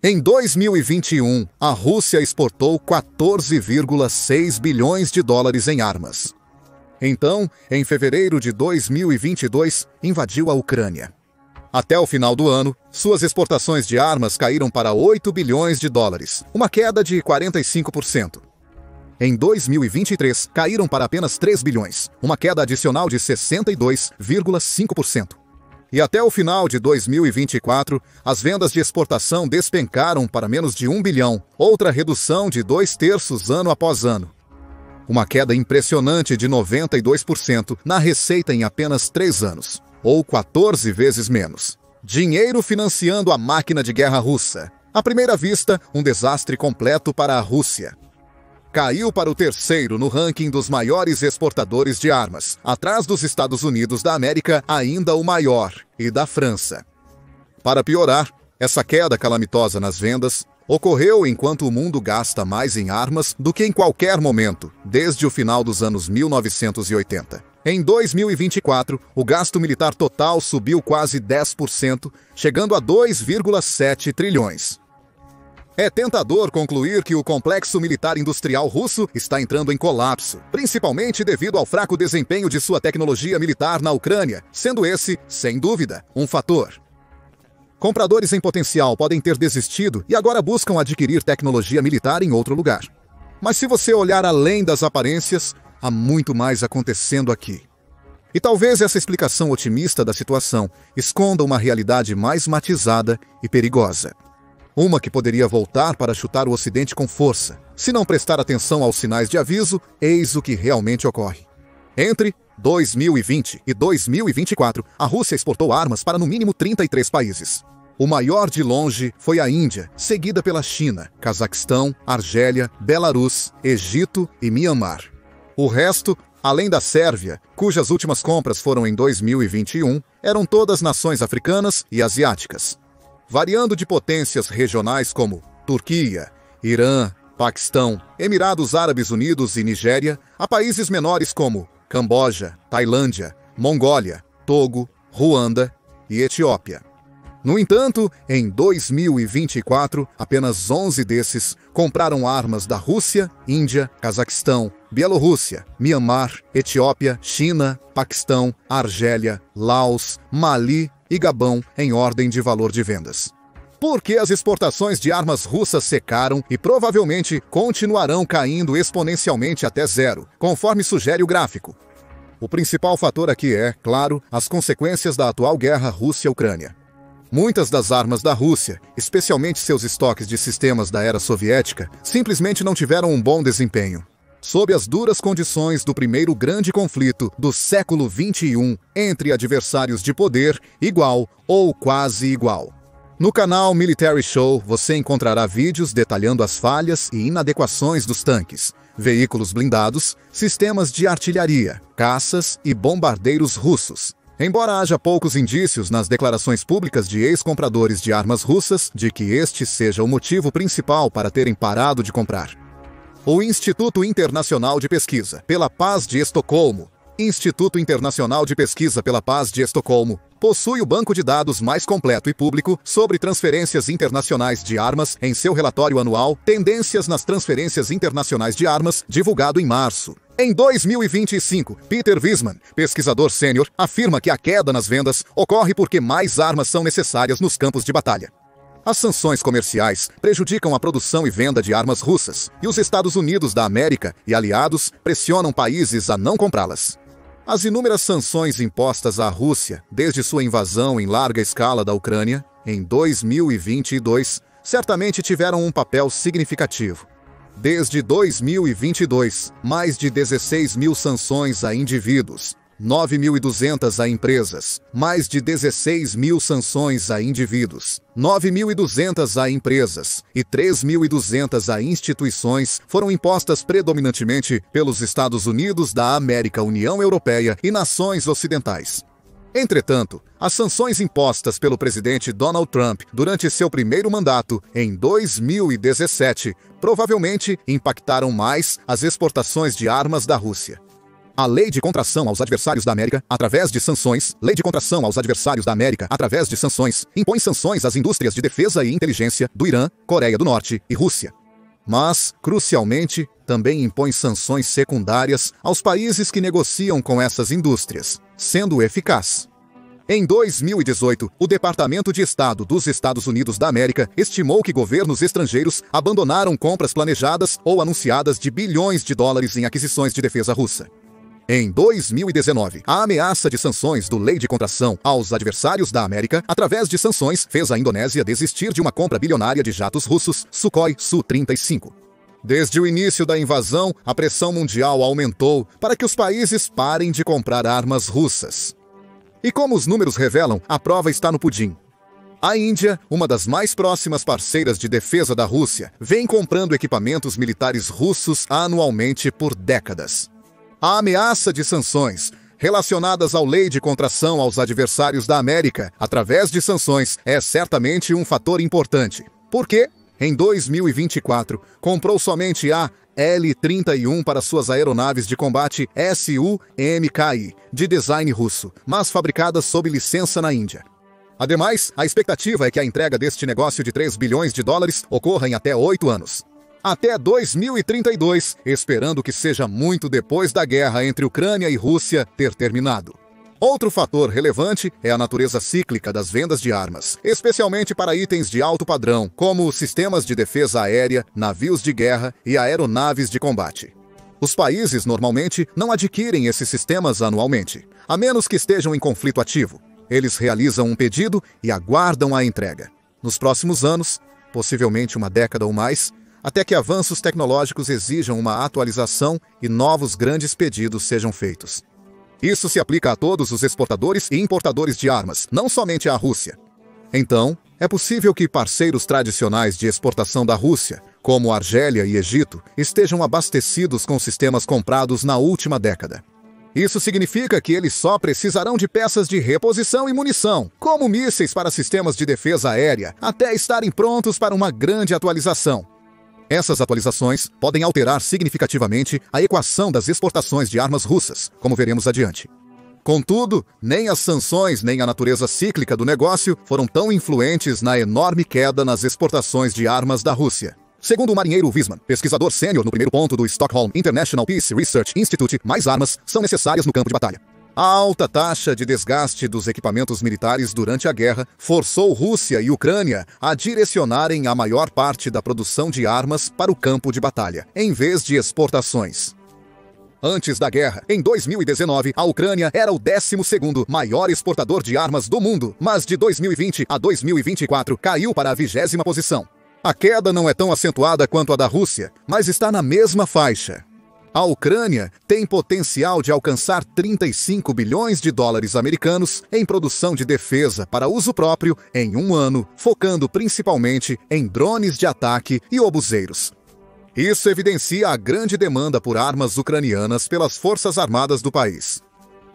Em 2021, a Rússia exportou 14,6 bilhões de dólares em armas. Então, em fevereiro de 2022, invadiu a Ucrânia. Até o final do ano, suas exportações de armas caíram para 8 bilhões de dólares, uma queda de 45%. Em 2023, caíram para apenas 3 bilhões, uma queda adicional de 62,5%. E até o final de 2024, as vendas de exportação despencaram para menos de 1 bilhão, outra redução de 2/3 ano após ano. Uma queda impressionante de 92% na receita em apenas 3 anos, ou 14 vezes menos. Dinheiro financiando a máquina de guerra russa. À primeira vista, um desastre completo para a Rússia. Caiu para o terceiro no ranking dos maiores exportadores de armas, atrás dos Estados Unidos da América, ainda o maior, e da França. Para piorar, essa queda calamitosa nas vendas ocorreu enquanto o mundo gasta mais em armas do que em qualquer momento, desde o final dos anos 1980. Em 2024, o gasto militar total subiu quase 10%, chegando a 2,7 trilhões. É tentador concluir que o complexo militar industrial russo está entrando em colapso, principalmente devido ao fraco desempenho de sua tecnologia militar na Ucrânia, sendo esse, sem dúvida, um fator. Compradores em potencial podem ter desistido e agora buscam adquirir tecnologia militar em outro lugar. Mas se você olhar além das aparências, há muito mais acontecendo aqui. E talvez essa explicação otimista da situação esconda uma realidade mais matizada e perigosa. Uma que poderia voltar para chutar o Ocidente com força. Se não prestar atenção aos sinais de aviso, eis o que realmente ocorre. Entre 2020 e 2024, a Rússia exportou armas para no mínimo 33 países. O maior de longe foi a Índia, seguida pela China, Cazaquistão, Argélia, Belarus, Egito e Mianmar. O resto, além da Sérvia, cujas últimas compras foram em 2021, eram todas nações africanas e asiáticas. Variando de potências regionais como Turquia, Irã, Paquistão, Emirados Árabes Unidos e Nigéria, a países menores como Camboja, Tailândia, Mongólia, Togo, Ruanda e Etiópia. No entanto, em 2024, apenas 11 desses compraram armas da Rússia, Índia, Cazaquistão, Bielorrússia, Mianmar, Etiópia, China, Paquistão, Argélia, Laos, Mali e Gabão em ordem de valor de vendas. Porque as exportações de armas russas secaram e provavelmente continuarão caindo exponencialmente até zero, conforme sugere o gráfico. O principal fator aqui é, claro, as consequências da atual guerra Rússia-Ucrânia. Muitas das armas da Rússia, especialmente seus estoques de sistemas da era soviética, simplesmente não tiveram um bom desempenho. Sob as duras condições do primeiro grande conflito do século XXI entre adversários de poder igual ou quase igual. No canal Military Show você encontrará vídeos detalhando as falhas e inadequações dos tanques, veículos blindados, sistemas de artilharia, caças e bombardeiros russos. Embora haja poucos indícios nas declarações públicas de ex-compradores de armas russas de que este seja o motivo principal para terem parado de comprar. O Instituto Internacional de Pesquisa pela Paz de Estocolmo, Instituto Internacional de Pesquisa pela Paz de Estocolmo, possui o banco de dados mais completo e público sobre transferências internacionais de armas em seu relatório anual Tendências nas Transferências Internacionais de Armas, divulgado em março. Em 2025, Peter Wiesmann, pesquisador sênior, afirma que a queda nas vendas ocorre porque mais armas são necessárias nos campos de batalha. As sanções comerciais prejudicam a produção e venda de armas russas, e os Estados Unidos da América e aliados pressionam países a não comprá-las. As inúmeras sanções impostas à Rússia desde sua invasão em larga escala da Ucrânia, em 2022, certamente tiveram um papel significativo. Desde 2022, mais de 16 mil sanções a indivíduos, 9.200 a empresas, mais de 16 mil sanções a indivíduos, 9.200 a empresas e 3.200 a instituições foram impostas predominantemente pelos Estados Unidos da América, União Europeia e nações ocidentais. Entretanto, as sanções impostas pelo presidente Donald Trump durante seu primeiro mandato, em 2017, provavelmente impactaram mais as exportações de armas da Rússia. A Lei de Contração aos Adversários da América, através de sanções, Lei de Contração aos Adversários da América, através de sanções, impõe sanções às indústrias de defesa e inteligência do Irã, Coreia do Norte e Rússia. Mas, crucialmente, também impõe sanções secundárias aos países que negociam com essas indústrias, sendo eficaz. Em 2018, o Departamento de Estado dos Estados Unidos da América estimou que governos estrangeiros abandonaram compras planejadas ou anunciadas de bilhões de dólares em aquisições de defesa russa. Em 2019, a ameaça de sanções do Lei de Contração aos Adversários da América, através de sanções, fez a Indonésia desistir de uma compra bilionária de jatos russos Sukhoi Su-35. Desde o início da invasão, a pressão mundial aumentou para que os países parem de comprar armas russas. E como os números revelam, a prova está no pudim. A Índia, uma das mais próximas parceiras de defesa da Rússia, vem comprando equipamentos militares russos anualmente por décadas. A ameaça de sanções relacionadas à Lei de Contração aos Adversários da América, através de sanções, é certamente um fator importante. Porque, em 2024, comprou somente a L-31 para suas aeronaves de combate Su-MKI, de design russo, mas fabricadas sob licença na Índia. Ademais, a expectativa é que a entrega deste negócio de 3 bilhões de dólares ocorra em até 8 anos. Até 2032, esperando que seja muito depois da guerra entre Ucrânia e Rússia ter terminado. Outro fator relevante é a natureza cíclica das vendas de armas, especialmente para itens de alto padrão, como sistemas de defesa aérea, navios de guerra e aeronaves de combate. Os países normalmente não adquirem esses sistemas anualmente, a menos que estejam em conflito ativo. Eles realizam um pedido e aguardam a entrega. Nos próximos anos, possivelmente uma década ou mais, até que avanços tecnológicos exijam uma atualização e novos grandes pedidos sejam feitos. Isso se aplica a todos os exportadores e importadores de armas, não somente à Rússia. Então, é possível que parceiros tradicionais de exportação da Rússia, como Argélia e Egito, estejam abastecidos com sistemas comprados na última década. Isso significa que eles só precisarão de peças de reposição e munição, como mísseis para sistemas de defesa aérea, até estarem prontos para uma grande atualização. Essas atualizações podem alterar significativamente a equação das exportações de armas russas, como veremos adiante. Contudo, nem as sanções nem a natureza cíclica do negócio foram tão influentes na enorme queda nas exportações de armas da Rússia. Segundo o marinheiro Wiesmann, pesquisador sênior no primeiro ponto do Stockholm International Peace Research Institute, mais armas são necessárias no campo de batalha. A alta taxa de desgaste dos equipamentos militares durante a guerra forçou Rússia e Ucrânia a direcionarem a maior parte da produção de armas para o campo de batalha, em vez de exportações. Antes da guerra, em 2019, a Ucrânia era o 12º maior exportador de armas do mundo, mas de 2020 a 2024 caiu para a 20ª posição. A queda não é tão acentuada quanto a da Rússia, mas está na mesma faixa. A Ucrânia tem potencial de alcançar 35 bilhões de dólares americanos em produção de defesa para uso próprio em um ano, focando principalmente em drones de ataque e obuseiros. Isso evidencia a grande demanda por armas ucranianas pelas forças armadas do país.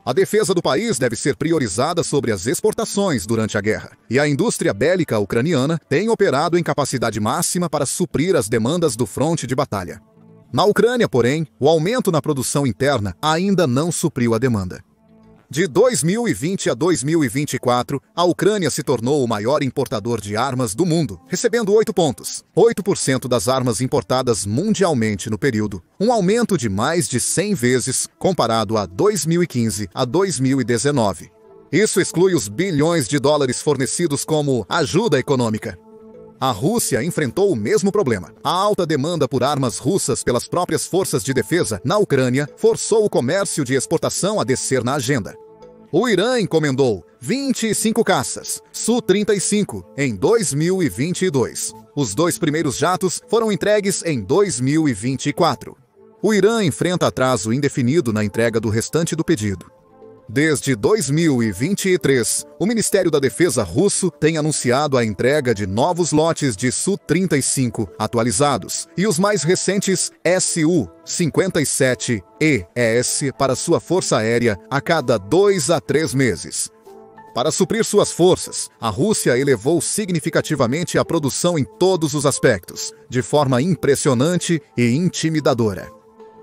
A defesa do país deve ser priorizada sobre as exportações durante a guerra, e a indústria bélica ucraniana tem operado em capacidade máxima para suprir as demandas do fronte de batalha. Na Ucrânia, porém, o aumento na produção interna ainda não supriu a demanda. De 2020 a 2024, a Ucrânia se tornou o maior importador de armas do mundo, recebendo 8% das armas importadas mundialmente no período, um aumento de mais de 100 vezes comparado a 2015 a 2019. Isso exclui os bilhões de dólares fornecidos como ajuda econômica. A Rússia enfrentou o mesmo problema. A alta demanda por armas russas pelas próprias forças de defesa na Ucrânia forçou o comércio de exportação a descer na agenda. O Irã encomendou 25 caças Su-35 em 2022. Os 2 primeiros jatos foram entregues em 2024. O Irã enfrenta atraso indefinido na entrega do restante do pedido. Desde 2023, o Ministério da Defesa russo tem anunciado a entrega de novos lotes de Su-35 atualizados e os mais recentes Su-57ES para sua força aérea a cada 2 a 3 meses. Para suprir suas forças, a Rússia elevou significativamente a produção em todos os aspectos, de forma impressionante e intimidadora.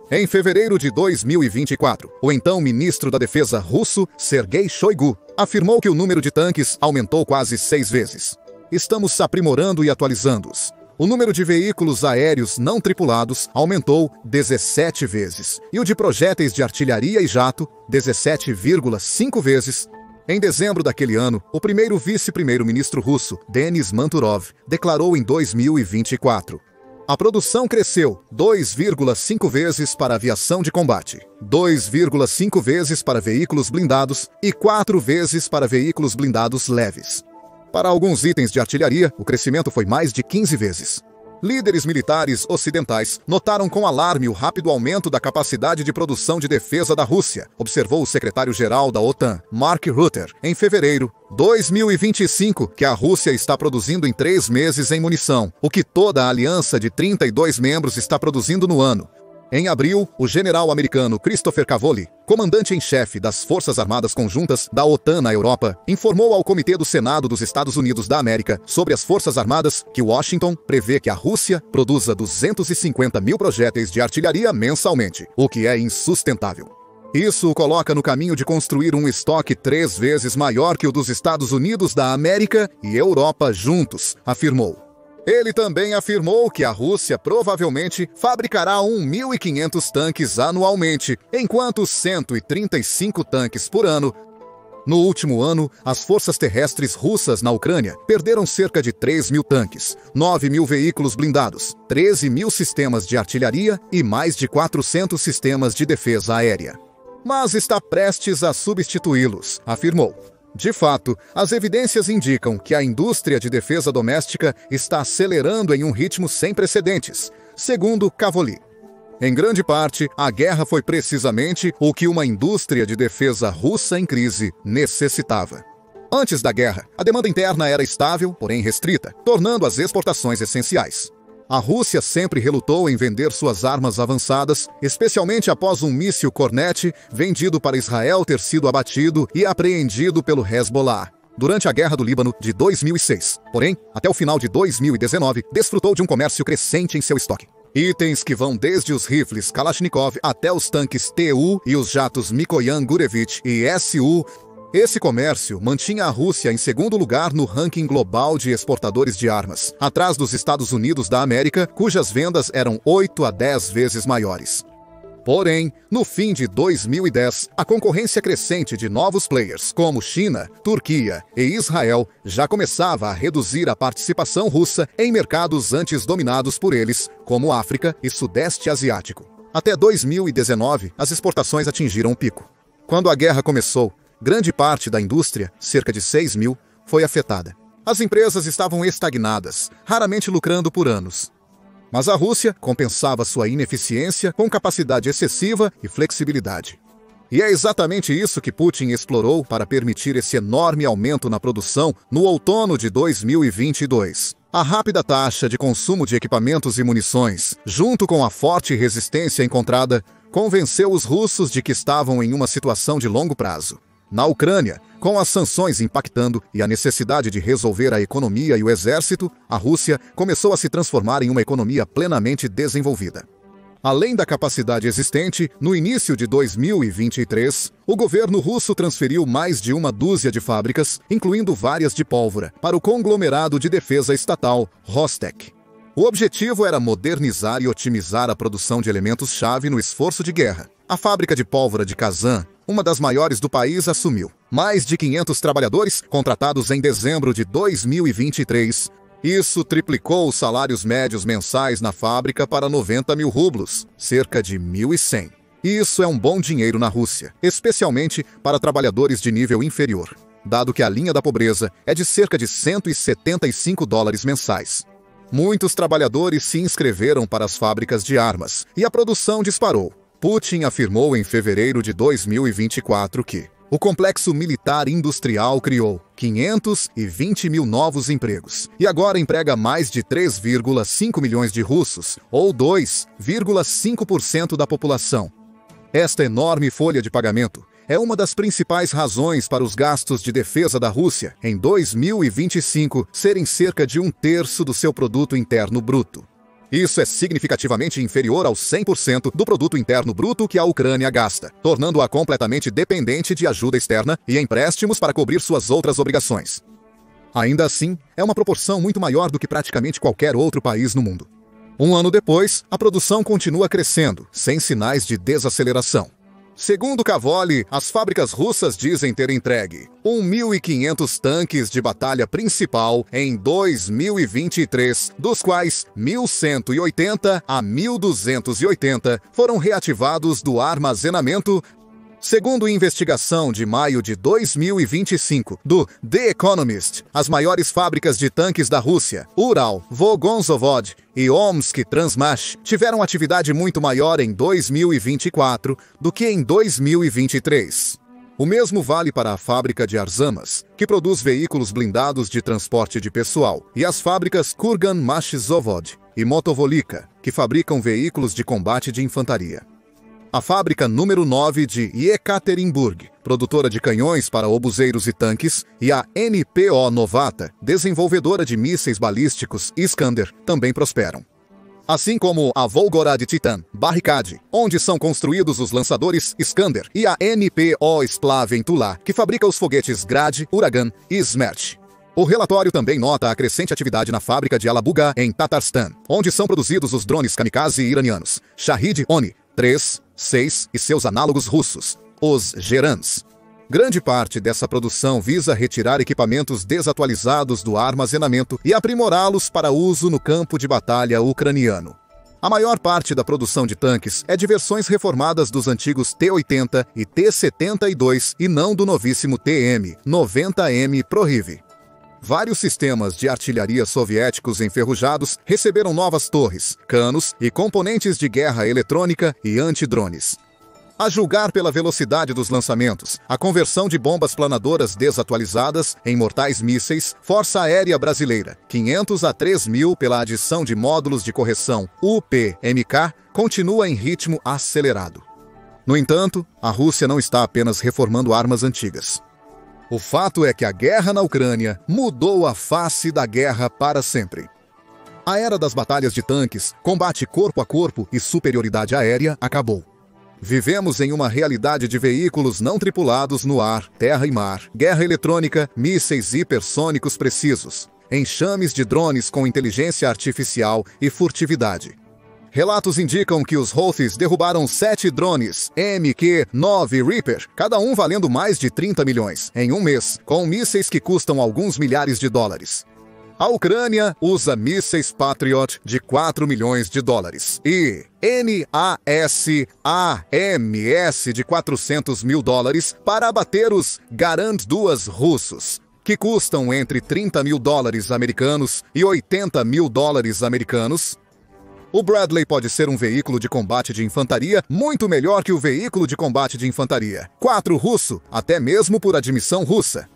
Em fevereiro de 2024, o então ministro da Defesa russo, Sergei Shoigu, afirmou que o número de tanques aumentou quase 6 vezes. Estamos aprimorando e atualizando-os. O número de veículos aéreos não tripulados aumentou 17 vezes, e o de projéteis de artilharia e jato, 17,5 vezes. Em dezembro daquele ano, o primeiro vice-primeiro-ministro russo, Denis Manturov, declarou em 2024: a produção cresceu 2,5 vezes para aviação de combate, 2,5 vezes para veículos blindados e 4 vezes para veículos blindados leves. Para alguns itens de artilharia, o crescimento foi mais de 15 vezes. Líderes militares ocidentais notaram com alarme o rápido aumento da capacidade de produção de defesa da Rússia, observou o secretário-geral da OTAN, Mark Rutte, em fevereiro 2025, que a Rússia está produzindo em 3 meses em munição, o que toda a aliança de 32 membros está produzindo no ano. Em abril, o general americano Christopher Cavoli, comandante-em-chefe das Forças Armadas Conjuntas da OTAN na Europa, informou ao Comitê do Senado dos Estados Unidos da América sobre as Forças Armadas que Washington prevê que a Rússia produza 250 mil projéteis de artilharia mensalmente, o que é insustentável. Isso o coloca no caminho de construir um estoque 3 vezes maior que o dos Estados Unidos da América e Europa juntos, afirmou. Ele também afirmou que a Rússia provavelmente fabricará 1.500 tanques anualmente, enquanto 135 tanques por ano. No último ano, as forças terrestres russas na Ucrânia perderam cerca de 3 mil tanques, 9 mil veículos blindados, 13 mil sistemas de artilharia e mais de 400 sistemas de defesa aérea. Mas está prestes a substituí-los, afirmou. De fato, as evidências indicam que a indústria de defesa doméstica está acelerando em um ritmo sem precedentes, segundo Cavoli. Em grande parte, a guerra foi precisamente o que uma indústria de defesa russa em crise necessitava. Antes da guerra, a demanda interna era estável, porém restrita, tornando as exportações essenciais. A Rússia sempre relutou em vender suas armas avançadas, especialmente após um míssil Kornet vendido para Israel ter sido abatido e apreendido pelo Hezbollah durante a Guerra do Líbano de 2006. Porém, até o final de 2019, desfrutou de um comércio crescente em seu estoque. Itens que vão desde os rifles Kalashnikov até os tanques TU e os jatos Mikoyan Gurevich e SU. Esse comércio mantinha a Rússia em segundo lugar no ranking global de exportadores de armas, atrás dos Estados Unidos da América, cujas vendas eram 8 a 10 vezes maiores. Porém, no fim de 2010, a concorrência crescente de novos players, como China, Turquia e Israel, já começava a reduzir a participação russa em mercados antes dominados por eles, como África e Sudeste Asiático. Até 2019, as exportações atingiram um pico. Quando a guerra começou, grande parte da indústria, cerca de 6 mil, foi afetada. As empresas estavam estagnadas, raramente lucrando por anos. Mas a Rússia compensava sua ineficiência com capacidade excessiva e flexibilidade. E é exatamente isso que Putin explorou para permitir esse enorme aumento na produção no outono de 2022. A rápida taxa de consumo de equipamentos e munições, junto com a forte resistência encontrada, convenceu os russos de que estavam em uma situação de longo prazo. Na Ucrânia, com as sanções impactando e a necessidade de resolver a economia e o exército, a Rússia começou a se transformar em uma economia plenamente desenvolvida. Além da capacidade existente, no início de 2023, o governo russo transferiu mais de uma dúzia de fábricas, incluindo várias de pólvora, para o conglomerado de defesa estatal Rostec. O objetivo era modernizar e otimizar a produção de elementos-chave no esforço de guerra. A fábrica de pólvora de Kazan, uma das maiores do país, assumiu mais de 500 trabalhadores contratados em dezembro de 2023. Isso triplicou os salários médios mensais na fábrica para 90 mil rublos, cerca de 1.100. Isso é um bom dinheiro na Rússia, especialmente para trabalhadores de nível inferior, dado que a linha da pobreza é de cerca de $175 mensais. Muitos trabalhadores se inscreveram para as fábricas de armas e a produção disparou. Putin afirmou em fevereiro de 2024 que o complexo militar industrial criou 520 mil novos empregos e agora emprega mais de 3,5 milhões de russos, ou 2,5% da população. Esta enorme folha de pagamento é uma das principais razões para os gastos de defesa da Rússia em 2025 serem cerca de 1/3 do seu produto interno bruto. Isso é significativamente inferior aos 100% do produto interno bruto que a Ucrânia gasta, tornando-a completamente dependente de ajuda externa e empréstimos para cobrir suas outras obrigações. Ainda assim, é uma proporção muito maior do que praticamente qualquer outro país no mundo. Um ano depois, a produção continua crescendo, sem sinais de desaceleração. Segundo Kavoli, as fábricas russas dizem ter entregue 1.500 tanques de batalha principal em 2023, dos quais 1.180 a 1.280 foram reativados do armazenamento. Segundo investigação de maio de 2025 do The Economist, as maiores fábricas de tanques da Rússia, Ural, Vogonzovod e Omsk Transmash, tiveram atividade muito maior em 2024 do que em 2023. O mesmo vale para a fábrica de Arzamas, que produz veículos blindados de transporte de pessoal, e as fábricas Kurgan Mashzovod e Motovolika, que fabricam veículos de combate de infantaria. A fábrica número 9 de Yekaterinburg, produtora de canhões para obuseiros e tanques, e a NPO Novata, desenvolvedora de mísseis balísticos Iskander, também prosperam. Assim como a Volgorad Titan Barricade, onde são construídos os lançadores Iskander, e a NPO Splaventula, que fabrica os foguetes Grad, Uragan e Smerch. O relatório também nota a crescente atividade na fábrica de Alabuga, em Tatarstan, onde são produzidos os drones kamikaze iranianos Shahid Oni 3, 6 e seus análogos russos, os Gerans. Grande parte dessa produção visa retirar equipamentos desatualizados do armazenamento e aprimorá-los para uso no campo de batalha ucraniano. A maior parte da produção de tanques é de versões reformadas dos antigos T-80 e T-72 e não do novíssimo TM-90M Prohiv. Vários sistemas de artilharia soviéticos enferrujados receberam novas torres, canos e componentes de guerra eletrônica e antidrones. A julgar pela velocidade dos lançamentos, a conversão de bombas planadoras desatualizadas em mortais mísseis, Força Aérea Brasileira, 500 a 3.000 pela adição de módulos de correção UPMK, continua em ritmo acelerado. No entanto, a Rússia não está apenas reformando armas antigas. O fato é que a guerra na Ucrânia mudou a face da guerra para sempre. A era das batalhas de tanques, combate corpo a corpo e superioridade aérea acabou. Vivemos em uma realidade de veículos não tripulados no ar, terra e mar, guerra eletrônica, mísseis hipersônicos precisos, enxames de drones com inteligência artificial e furtividade. Relatos indicam que os Houthis derrubaram 7 drones MQ-9 Reaper, cada um valendo mais de 30 milhões, em um mês, com mísseis que custam alguns milhares de dólares. A Ucrânia usa mísseis Patriot de 4 milhões de dólares e NASAMS de 400 mil dólares para abater os Garand-2 russos, que custam entre 30 mil dólares americanos e 80 mil dólares americanos. O Bradley pode ser um veículo de combate de infantaria muito melhor que o veículo de combate de infantaria 4 russo, até mesmo por admissão russa.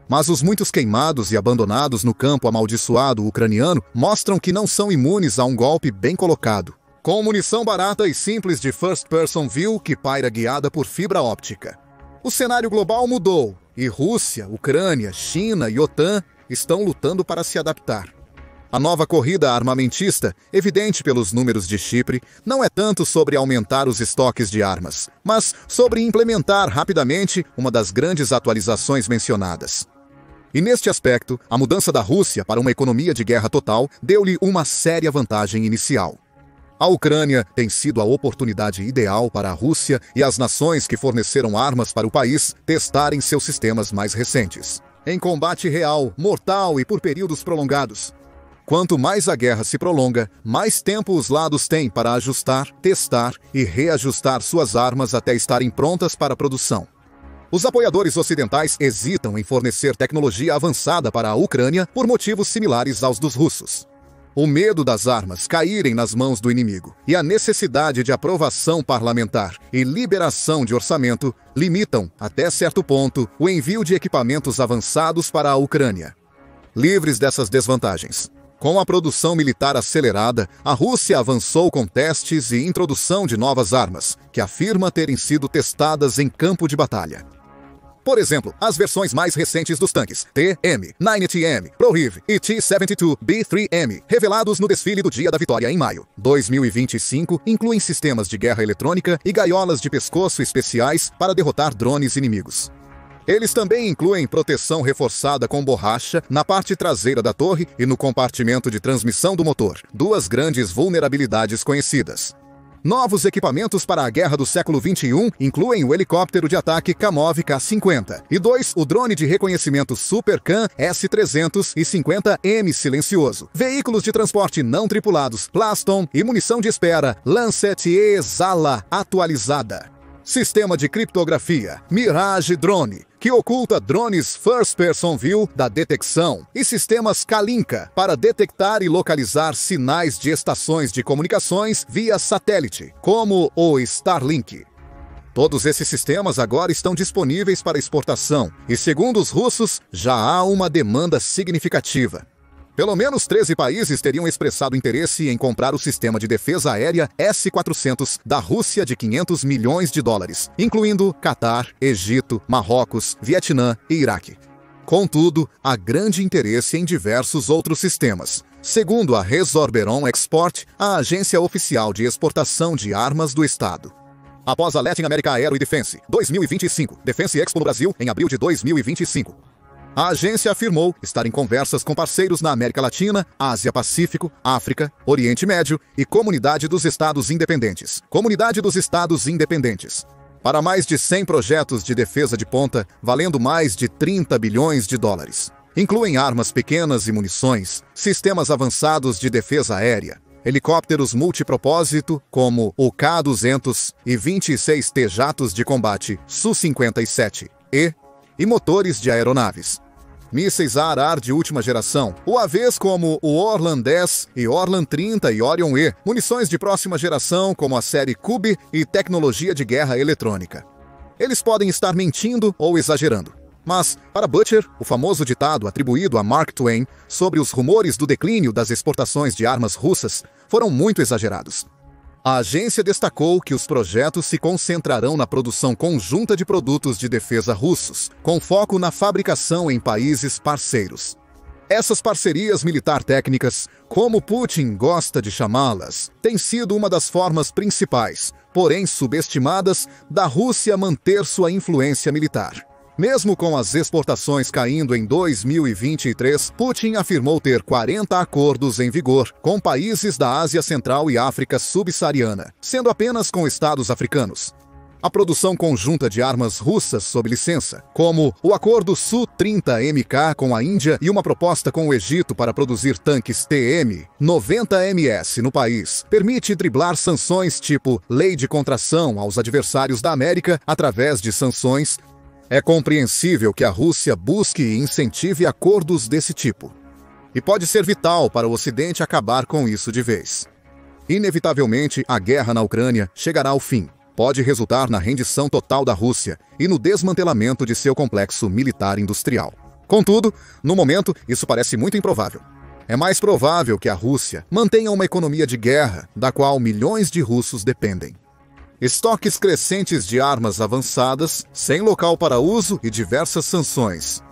Mas os muitos queimados e abandonados no campo amaldiçoado ucraniano mostram que não são imunes a um golpe bem colocado, com munição barata e simples de first-person view que paira guiada por fibra óptica. O cenário global mudou e Rússia, Ucrânia, China e OTAN estão lutando para se adaptar. A nova corrida armamentista, evidente pelos números de Chipre, não é tanto sobre aumentar os estoques de armas, mas sobre implementar rapidamente uma das grandes atualizações mencionadas. E neste aspecto, a mudança da Rússia para uma economia de guerra total deu-lhe uma séria vantagem inicial. A Ucrânia tem sido a oportunidade ideal para a Rússia e as nações que forneceram armas para o país testarem seus sistemas mais recentes, em combate real, mortal e por períodos prolongados. Quanto mais a guerra se prolonga, mais tempo os lados têm para ajustar, testar e reajustar suas armas até estarem prontas para a produção. Os apoiadores ocidentais hesitam em fornecer tecnologia avançada para a Ucrânia por motivos similares aos dos russos. O medo das armas caírem nas mãos do inimigo e a necessidade de aprovação parlamentar e liberação de orçamento limitam, até certo ponto, o envio de equipamentos avançados para a Ucrânia. Livres dessas desvantagens, com a produção militar acelerada, a Rússia avançou com testes e introdução de novas armas, que afirma terem sido testadas em campo de batalha. Por exemplo, as versões mais recentes dos tanques TM, 9TM, Prohiv e T-72B3M, revelados no desfile do Dia da Vitória em maio. 2025 incluem sistemas de guerra eletrônica e gaiolas de pescoço especiais para derrotar drones inimigos. Eles também incluem proteção reforçada com borracha na parte traseira da torre e no compartimento de transmissão do motor, duas grandes vulnerabilidades conhecidas. Novos equipamentos para a guerra do século XXI incluem o helicóptero de ataque Kamov K-50 e o drone de reconhecimento Super-Cam S-350M silencioso, veículos de transporte não tripulados Plaston e munição de espera Lancet E-Zala atualizada. Sistema de criptografia Mirage Drone, que oculta drones First Person View da detecção, e sistemas Kalinka para detectar e localizar sinais de estações de comunicações via satélite, como o Starlink. Todos esses sistemas agora estão disponíveis para exportação, e segundo os russos, já há uma demanda significativa. Pelo menos 13 países teriam expressado interesse em comprar o sistema de defesa aérea S-400 da Rússia de 500 milhões de dólares, incluindo Catar, Egito, Marrocos, Vietnã e Iraque. Contudo, há grande interesse em diversos outros sistemas. Segundo a Resorberon Export, a agência oficial de exportação de armas do Estado. Após a Latin America Aero e Defense 2025, Defense Expo no Brasil em abril de 2025. A agência afirmou estar em conversas com parceiros na América Latina, Ásia-Pacífico, África, Oriente Médio e Comunidade dos Estados Independentes. Comunidade dos Estados Independentes. Para mais de 100 projetos de defesa de ponta, valendo mais de 30 bilhões de dólares. Incluem armas pequenas e munições, sistemas avançados de defesa aérea, helicópteros multipropósito como o K-200 e 26T jatos de combate Su-57E, e motores de aeronaves. Mísseis AR de última geração, UAVs como o Orlan 10 e Orlan 30 e Orion E, munições de próxima geração como a série Cube e tecnologia de guerra eletrônica. Eles podem estar mentindo ou exagerando. Mas, para Butcher, o famoso ditado atribuído a Mark Twain sobre os rumores do declínio das exportações de armas russas foram muito exagerados. A agência destacou que os projetos se concentrarão na produção conjunta de produtos de defesa russos, com foco na fabricação em países parceiros. Essas parcerias militar-técnicas, como Putin gosta de chamá-las, têm sido uma das formas principais, porém subestimadas, da Rússia manter sua influência militar. Mesmo com as exportações caindo em 2023, Putin afirmou ter 40 acordos em vigor com países da Ásia Central e África Subsaariana, sendo apenas com estados africanos. A produção conjunta de armas russas sob licença, como o acordo Su-30MK com a Índia e uma proposta com o Egito para produzir tanques TM-90MS no país, permite driblar sanções tipo lei de contração aos adversários da América através de sanções. É compreensível que a Rússia busque e incentive acordos desse tipo. E pode ser vital para o Ocidente acabar com isso de vez. Inevitavelmente, a guerra na Ucrânia chegará ao fim. Pode resultar na rendição total da Rússia e no desmantelamento de seu complexo militar industrial. Contudo, no momento, isso parece muito improvável. É mais provável que a Rússia mantenha uma economia de guerra, da qual milhões de russos dependem. Estoques crescentes de armas avançadas, sem local para uso e diversas sanções.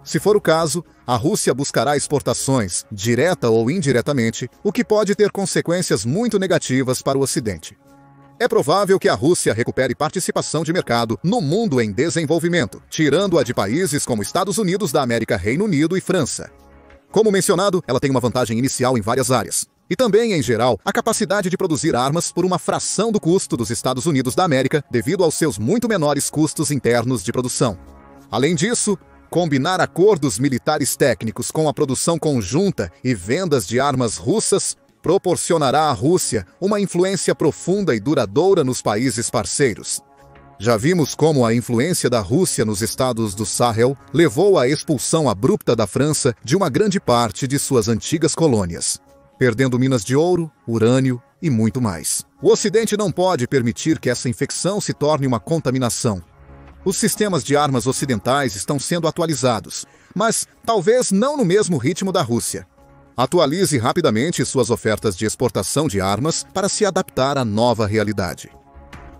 Se for o caso, a Rússia buscará exportações, direta ou indiretamente, o que pode ter consequências muito negativas para o Ocidente. É provável que a Rússia recupere participação de mercado no mundo em desenvolvimento, tirando-a de países como Estados Unidos da América, Reino Unido e França. Como mencionado, ela tem uma vantagem inicial em várias áreas. E também, em geral, a capacidade de produzir armas por uma fração do custo dos Estados Unidos da América, devido aos seus muito menores custos internos de produção. Além disso, combinar acordos militares técnicos com a produção conjunta e vendas de armas russas proporcionará à Rússia uma influência profunda e duradoura nos países parceiros. Já vimos como a influência da Rússia nos estados do Sahel levou à expulsão abrupta da França de uma grande parte de suas antigas colônias, perdendo minas de ouro, urânio e muito mais. O Ocidente não pode permitir que essa infecção se torne uma contaminação. Os sistemas de armas ocidentais estão sendo atualizados, mas talvez não no mesmo ritmo da Rússia. Atualize rapidamente suas ofertas de exportação de armas para se adaptar à nova realidade.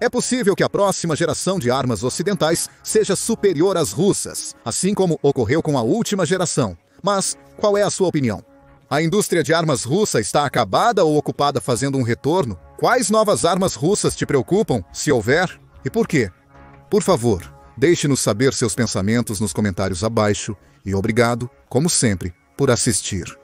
É possível que a próxima geração de armas ocidentais seja superior às russas, assim como ocorreu com a última geração. Mas qual é a sua opinião? A indústria de armas russa está acabada ou ocupada fazendo um retorno? Quais novas armas russas te preocupam, se houver? E por quê? Por favor, deixe-nos saber seus pensamentos nos comentários abaixo e obrigado, como sempre, por assistir.